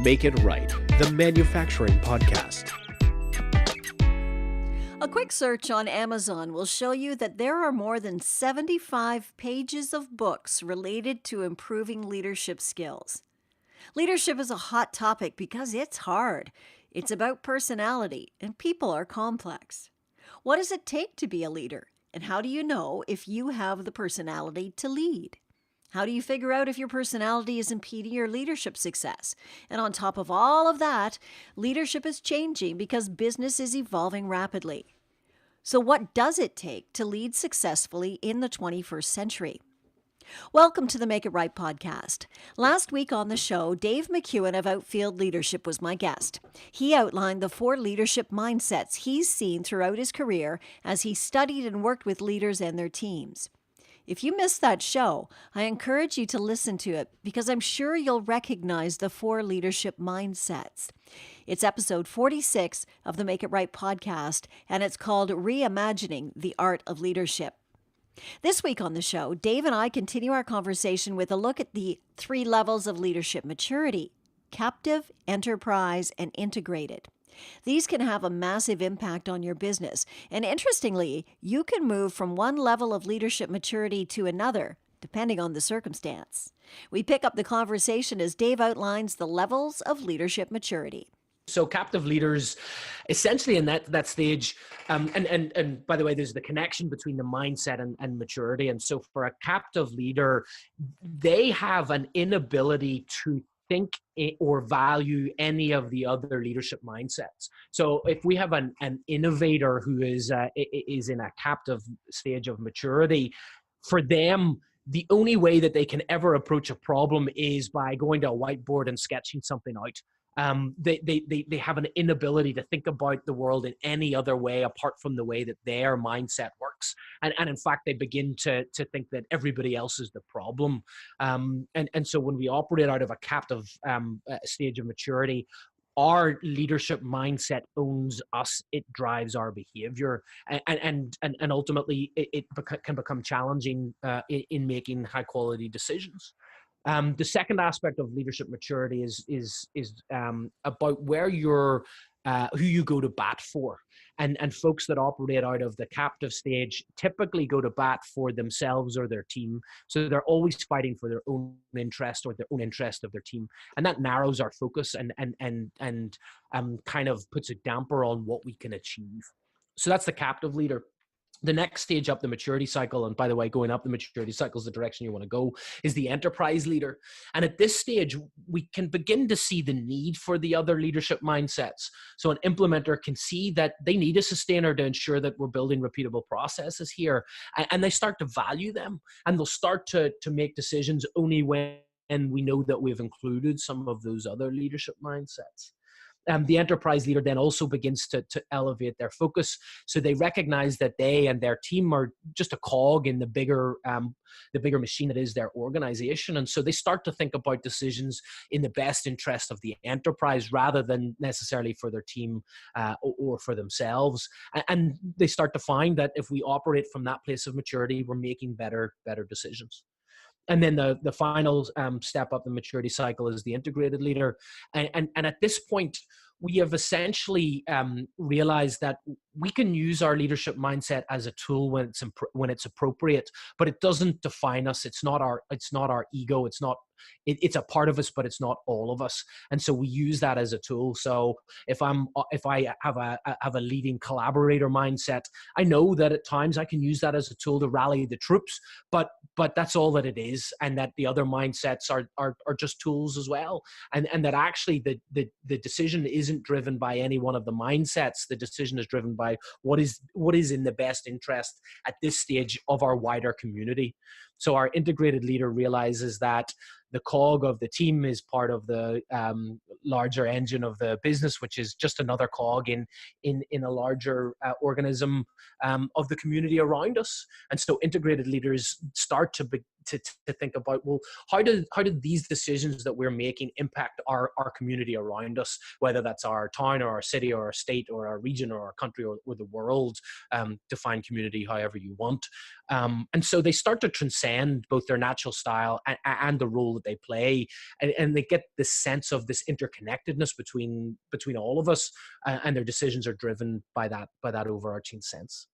Make It Right, the manufacturing podcast. A quick search on Amazon will show you that there are more than 75 pages of books related to improving leadership skills. Leadership is a hot topic because it's hard. It's about personality, and people are complex. What does it take to be a leader? And how do you know if you have the personality to lead? How do you figure out if your personality is impeding your leadership success? And on top of all of that, leadership is changing because business is evolving rapidly. So what does it take to lead successfully in the 21st century? Welcome to the Make It Right podcast. Last week on the show, Dave McKeown of Outfield Leadership was my guest. He outlined the 4 leadership mindsets he's seen throughout his career as he studied and worked with leaders and their teams. If you missed that show, I encourage you to listen to it because I'm sure you'll recognize the 4 leadership mindsets. It's episode 46 of the Make It Right podcast, and it's called Reimagining the Art of Leadership. This week on the show, Dave and I continue our conversation with a look at the 3 levels of leadership maturity: captive, enterprise, and integrated. These can have a massive impact on your business, and interestingly, you can move from one level of leadership maturity to another, depending on the circumstance. We pick up the conversation as Dave outlines the levels of leadership maturity. So captive leaders, essentially in that stage, and by the way, there's the connection between the mindset and maturity. And so for a captive leader, they have an inability to think or value any of the other leadership mindsets. So if we have an innovator who is in a captive stage of maturity, for them, the only way that they can ever approach a problem is by going to a whiteboard and sketching something out. They have an inability to think about the world in any other way apart from the way that their mindset works. And in fact, they begin to think that everybody else is the problem. And so when we operate out of a captive stage of maturity, our leadership mindset owns us. It drives our behavior, and ultimately it can become challenging in making high quality decisions. The second aspect of leadership maturity is about where you're, who you go to bat for, and folks that operate out of the captive stage typically go to bat for themselves or their team. So they're always fighting for their own interest or their own interest of their team, and that narrows our focus and kind of puts a damper on what we can achieve. So that's the captive leader. The next stage up the maturity cycle, and by the way, going up the maturity cycle is the direction you want to go, is the enterprise leader. And at this stage, we can begin to see the need for the other leadership mindsets. So an implementer can see that they need a sustainer to ensure that we're building repeatable processes here. And they start to value them, and they'll start to make decisions only when we know that we've included some of those other leadership mindsets. The enterprise leader then also begins to elevate their focus. So they recognize that they and their team are just a cog in the bigger machine that is their organization. And so they start to think about decisions in the best interest of the enterprise rather than necessarily for their team or for themselves. And they start to find that if we operate from that place of maturity, we're making better decisions. And then the final step up the maturity cycle is the integrated leader. And at this point, we have essentially realized that we can use our leadership mindset as a tool when it's appropriate, but it doesn't define us. It's not our ego. It's a part of us, but it's not all of us. And so we use that as a tool. So if I have a leading collaborator mindset, I know that at times I can use that as a tool to rally the troops, but that's all that it is. And that the other mindsets are just tools as well. And that actually the decision isn't driven by any one of the mindsets. The decision is driven by what is in the best interest at this stage of our wider community. So our integrated leader realizes that the cog of the team is part of the larger engine of the business, which is just another cog in a larger organism of the community around us. And so integrated leaders start to think about, well, how do these decisions that we're making impact our community around us, whether that's our town or our city or our state or our region or our country or the world. Define community however you want. And so they start to transcend both their natural style and the role that they play, and they get this sense of this interconnectedness between all of us, and their decisions are driven by that overarching sense.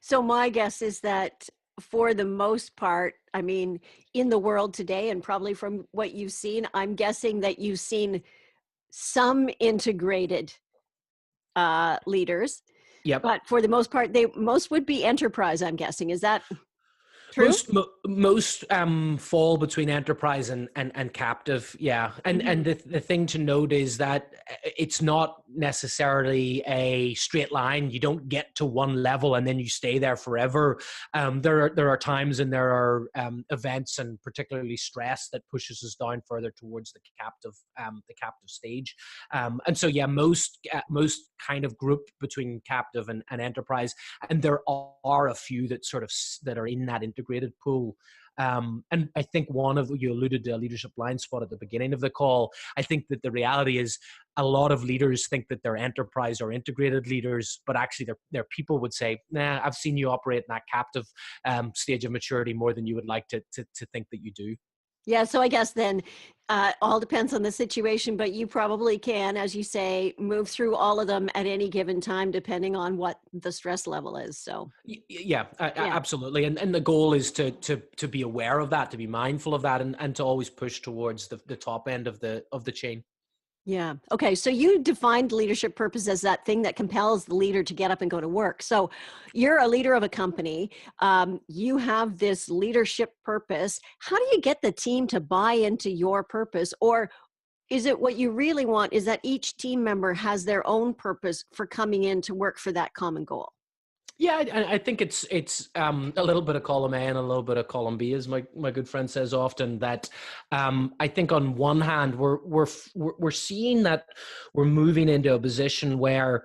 So my guess is that for the most part, I mean, in the world today, and probably from what you've seen, I'm guessing that you've seen some integrated leaders, Yep. but for the most part, most would be enterprise, I'm guessing. Is that true? Most fall between enterprise and captive, yeah. And the thing to note is that it's not necessarily a straight line. You don't get to one level and then you stay there forever. There are times and there are events, and particularly stress, that pushes us down further towards the captive stage. And so yeah, most kind of grouped between captive and enterprise, and there are a few that are in that integrated pool. And I think you alluded to a leadership blind spot at the beginning of the call. I think that the reality is a lot of leaders think that they're enterprise or integrated leaders, but actually their people would say, nah, I've seen you operate in that captive stage of maturity more than you would like to think that you do. Yeah, so I guess then all depends on the situation, but you probably can, as you say, move through all of them at any given time, depending on what the stress level is. So Yeah, yeah. absolutely. And the goal is to be aware of that, to be mindful of that, and to always push towards the top end of the chain. Yeah. Okay. So you defined leadership purpose as that thing that compels the leader to get up and go to work. So you're a leader of a company. You have this leadership purpose. How do you get the team to buy into your purpose? Or is it what you really want is that each team member has their own purpose for coming in to work for that common goal? Yeah, I think it's a little bit of column A and a little bit of column B, as my good friend says often. That I think on one hand we're seeing that we're moving into a position where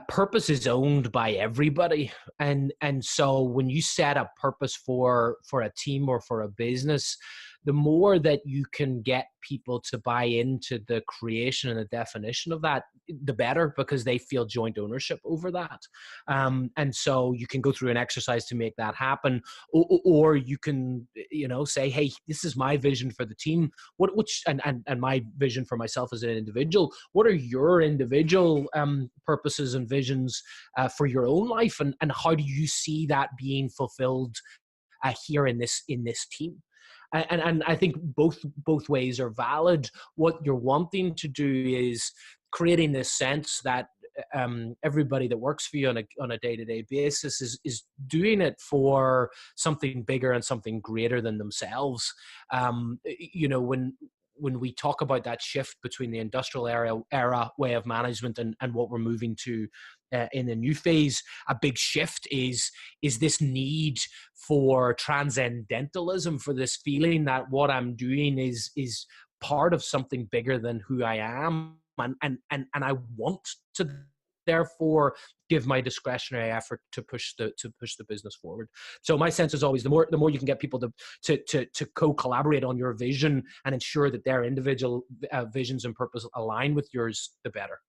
purpose is owned by everybody, and so when you set a purpose for a team or for a business, the more that you can get people to buy into the creation and the definition of that, the better, because they feel joint ownership over that. And so you can go through an exercise to make that happen, or you can, say, hey, this is my vision for the team. And my vision for myself as an individual. What are your individual purposes and visions for your own life, and how do you see that being fulfilled here in this team? And I think both ways are valid. What you're wanting to do is creating this sense that everybody that works for you on a day-to-day basis is doing it for something bigger and something greater than themselves. When we talk about that shift between the industrial era way of management and what we're moving to in the new phase, a big shift is this need for transcendentalism, for this feeling that what I'm doing is part of something bigger than who I am, and I want to therefore give my discretionary effort to push the business forward. So my sense is always the more you can get people to co-collaborate on your vision and ensure that their individual visions and purpose align with yours, the better.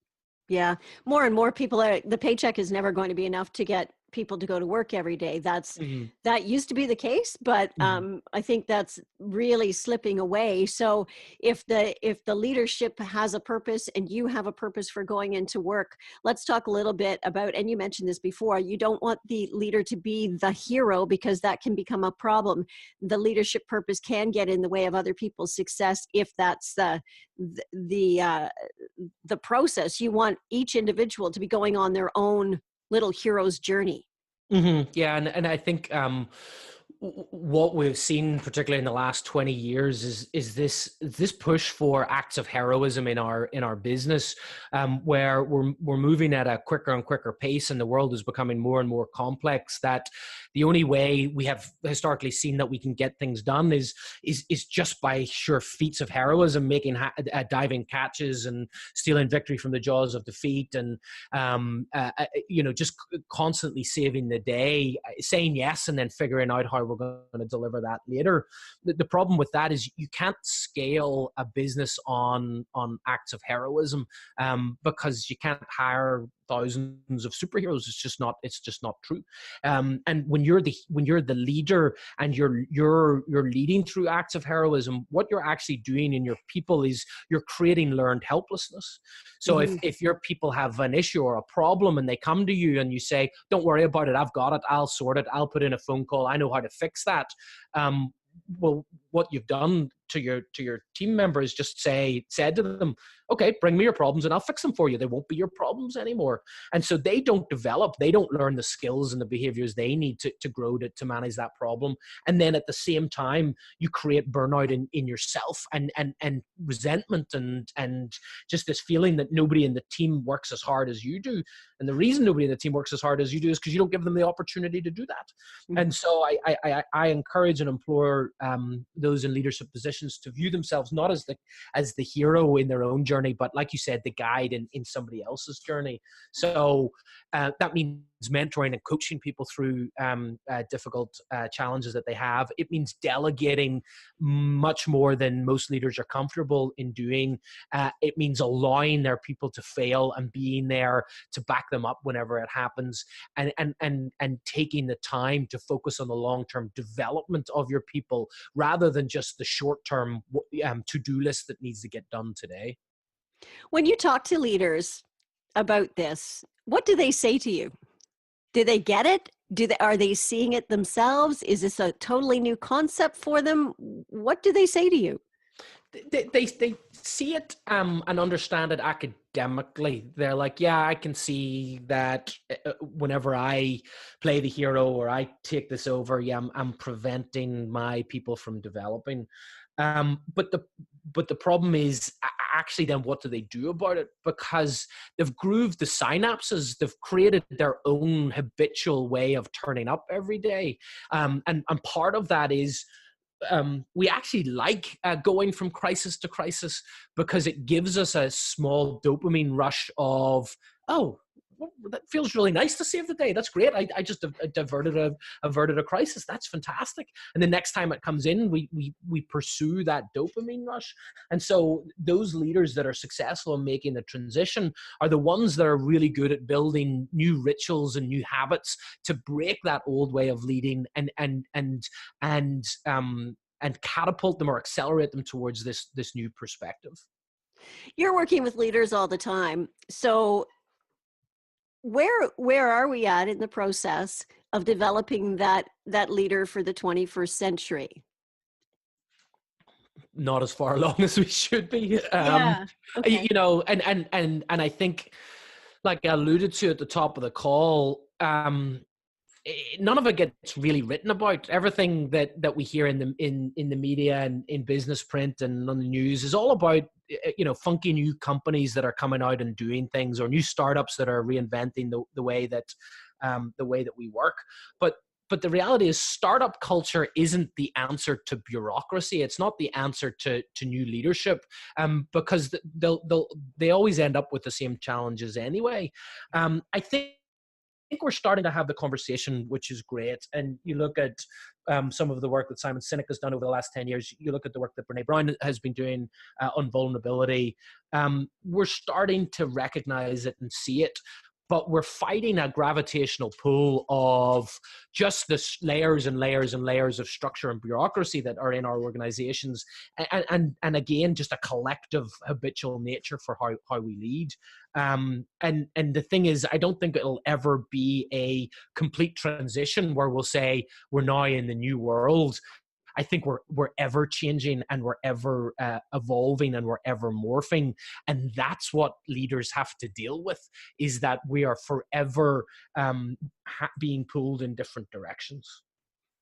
Yeah. More and more people the paycheck is never going to be enough to get people to go to work every day. That used to be the case, but I think that's really slipping away. So if the leadership has a purpose and you have a purpose for going into work, let's talk a little bit about, and you mentioned this before, you don't want the leader to be the hero, because that can become a problem. The leadership purpose can get in the way of other people's success if that's the process. You want each individual to be going on their own little hero's journey. Yeah, and I think what we've seen, particularly in the last 20 years, is this push for acts of heroism in our business, where we're moving at a quicker and quicker pace, and the world is becoming more and more complex. That the only way we have historically seen that we can get things done is just by sheer feats of heroism, making diving catches and stealing victory from the jaws of defeat, and just constantly saving the day, saying yes, and then figuring out how we're going to deliver that later. The problem with that is you can't scale a business on acts of heroism, because you can't hire thousands of superheroes. It's just not true. And when you're the leader and you're leading through acts of heroism, what you're actually doing in your people is you're creating learned helplessness. So if your people have an issue or a problem and they come to you and you say, don't worry about it, I've got it, I'll sort it, I'll put in a phone call, I know how to fix that. Well, what you've done to your team members, just said to them, okay, bring me your problems and I'll fix them for you. They won't be your problems anymore. And so they don't develop, they don't learn the skills and the behaviors they need to grow to manage that problem. And then at the same time, you create burnout in yourself and resentment and just this feeling that nobody in the team works as hard as you do. And the reason nobody in the team works as hard as you do is because you don't give them the opportunity to do that. Mm-hmm. And so I encourage and implore those in leadership positions to view themselves not as the hero in their own journey, but like you said, the guide in somebody else's journey. So that means mentoring and coaching people through difficult challenges that they have. It means delegating much more than most leaders are comfortable in doing. It means allowing their people to fail and being there to back them up whenever it happens, and taking the time to focus on the long-term development of your people rather than just the short-term to-do list that needs to get done today. When you talk to leaders about this, what do they say to you? Do they get it? Are they seeing it themselves? Is this a totally new concept for them? What do they say to you? They see it and understand it academically. They're like, yeah, I can see that whenever I play the hero or I take this over, yeah, I'm preventing my people from developing. But the problem is actually then what do they do about it? Because they've grooved the synapses, they've created their own habitual way of turning up every day. And part of that is we actually like going from crisis to crisis because it gives us a small dopamine rush of, oh, well, that feels really nice to save the day. That's great. I just averted a crisis. That's fantastic. And the next time it comes in, we pursue that dopamine rush. And so those leaders that are successful in making the transition are the ones that are really good at building new rituals and new habits to break that old way of leading and catapult them or accelerate them towards this new perspective. You're working with leaders all the time. So where are we at in the process of developing that leader for the 21st century? Not as far along as we should be. Yeah. Okay. You know, and I think, like I alluded to at the top of the call, none of it gets really written about. Everything that we hear in the media and in business print and on the news is all about, you know, funky new companies that are coming out and doing things, or new startups that are reinventing the way that we work. But the reality is, startup culture isn't the answer to bureaucracy. It's not the answer to new leadership, because they always end up with the same challenges anyway. I think we're starting to have the conversation, which is great. And you look at some of the work that Simon Sinek has done over the last 10 years. You look at the work that Brene Brown has been doing on vulnerability. We're starting to recognize it and see it. But we're fighting a gravitational pull of just the layers and layers and layers of structure and bureaucracy that are in our organizations. And again, just a collective habitual nature for how we lead. And the thing is, I don't think it'll ever be a complete transition where we'll say we're now in the new world. I think we're ever changing and we're ever evolving and we're ever morphing. And that's what leaders have to deal with, is that we are forever being pulled in different directions.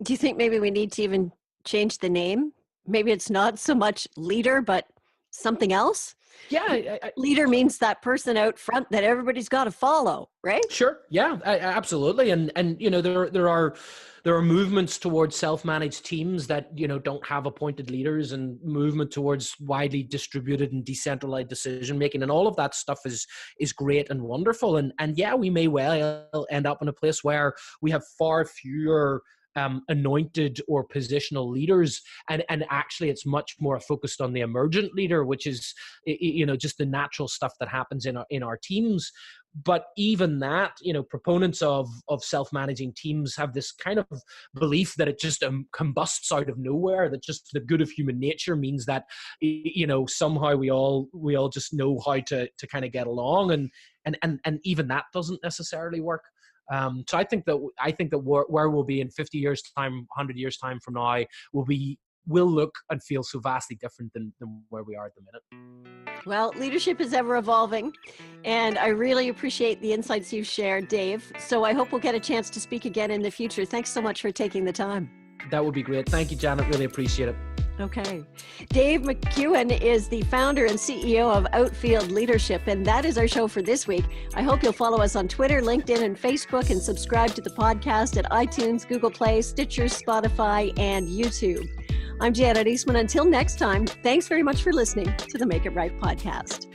Do you think maybe we need to even change the name? Maybe it's not so much leader, but something else? Yeah. Leader means that person out front that everybody's got to follow, right? Sure. Yeah, absolutely. And you know, there are movements towards self-managed teams that, you know, don't have appointed leaders, and movement towards widely distributed and decentralized decision making, and all of that stuff is great and wonderful. And yeah, we may well end up in a place where we have far fewer anointed or positional leaders, and actually it's much more focused on the emergent leader, which is just the natural stuff that happens in our teams. But even that, proponents of self-managing teams have this kind of belief that it just combusts out of nowhere, that just the good of human nature means that somehow we all just know how to kind of get along, and even that doesn't necessarily work. So I think that where we'll be in 50 years time, 100 years time from now, will look and feel so vastly different than where we are at the minute. Well, leadership is ever evolving, and I really appreciate the insights you've shared, Dave. So I hope we'll get a chance to speak again in the future. Thanks so much for taking the time. That would be great. Thank you, Janet. Really appreciate it. Okay. Dave McKeown is the founder and CEO of Outfield Leadership, and that is our show for this week. I hope you'll follow us on Twitter, LinkedIn, and Facebook, and subscribe to the podcast at iTunes, Google Play, Stitcher, Spotify, and YouTube. I'm Janet Eastman. Until next time, thanks very much for listening to the Make It Right podcast.